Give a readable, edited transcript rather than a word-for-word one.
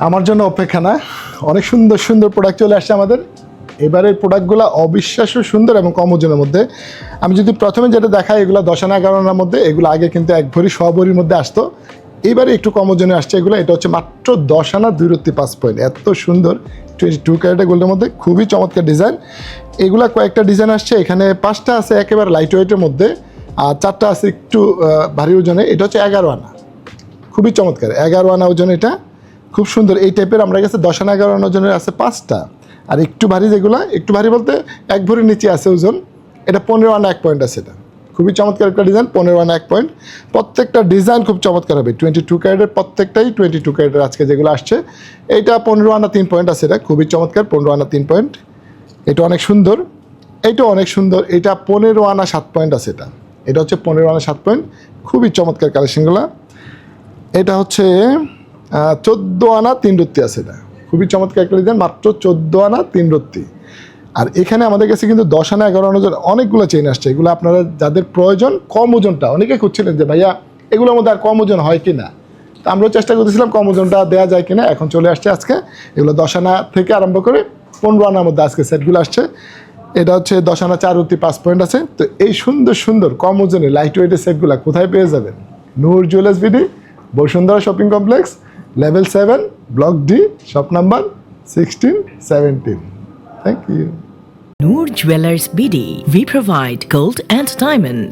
আমার জন্য অপেক্ষা না, অনেক সুন্দর সুন্দর প্রোডাক্ট চলে আসছে আমাদের। এবারের প্রোডাক্টগুলো অবিশ্বাস্য সুন্দর এবং কম ওজনের মধ্যে। আমি যদি প্রথমে যেটা দেখাই, এগুলো 10 আনা 11 আনার মধ্যে, এগুলো আগে কিন্তু 1 ভরি 100 ভরির মধ্যে আসতো। এবারে একটু কম ওজনে আসছে এগুলো। এটা হচ্ছে মাত্র 10 আনা 2 রত্তি 5 পয়েন্ট। এত সুন্দর 22 ক্যারেটের গোল্ডের মধ্যে, খুবই চমৎকার ডিজাইন। এগুলা কয়েকটা ডিজাইন আসছে, এখানে 5টা আছে একেবারে লাইট ওয়েটের মধ্যে, আর 4টা আছে একটু ভারী ওজনে। এটা হচ্ছে 11 আনা, খুবই চমৎকার 11 আনা ওজন। এটা খুব সুন্দর এই টাইপের। আমরা কাছে 10 আনা 11 আনা ওজনের আছে 5টা। আর একটু ভারী যেগুলো, একটু ভারী বলতে 1 ভরির নিচে আছে ওজন, এটা 15 আনা 1 পয়েন্ট আছে। এটা খুবই চমৎকার একটা ডিজাইন, 15 আনা 1 পয়েন্ট। প্রত্যেকটা ডিজাইন খুব চমৎকার হবে। 22 ক্যারেটের প্রত্যেকটাই 22 ক্যারেটের আজকে যেগুলো আসছে। এইটা 15 আনা 3 পয়েন্ট আছে, এটা খুবই চমৎকার 15 আনা 3 পয়েন্ট। এটা অনেক সুন্দর, এইটা অনেক সুন্দর। এটা 15 আনা 7 পয়েন্ট আছে। এটা হচ্ছে 15 আনা 7 পয়েন্ট, খুবই চমৎকার কালেকশনগুলো। এটা হচ্ছে 14 আনা 3 রত্তি আছে। এটা খুবই চমৎকার একটা ডিজাইন, মাত্র 14 আনা 3 রত্তি। আর এখানে আমাদের কাছে কিন্তু 10 আনা 11 আনা ওজন অনেকগুলো চেইন আসছে। এগুলো আপনারা যাদের প্রয়োজন কম ওজনটা, অনেকে খুঁজছিলেন যে ভাইয়া এগুলোর মধ্যে আর কম ওজন হয় কি না, তো আমরাও চেষ্টা করতেছিলাম কম ওজনটা দেওয়া যায় কিনা। এখন চলে আসছে আজকে এগুলো 10 আনা থেকে আরম্ভ করে 15 আনার মধ্যে আজকে সেটগুলো আসছে। এটা হচ্ছে 10 আনা 4 রত্তি 5 পয়েন্ট আছে। তো এই সুন্দর সুন্দর কম ওজনে লাইট ওয়েটের সেটগুলো কোথায় পেয়ে যাবেন? Noor jewellers BD, Bashundhara shopping complex, level 7, block D, shop number 16, 17। Thank you. Noor Jewelers BD. We provide gold and diamond.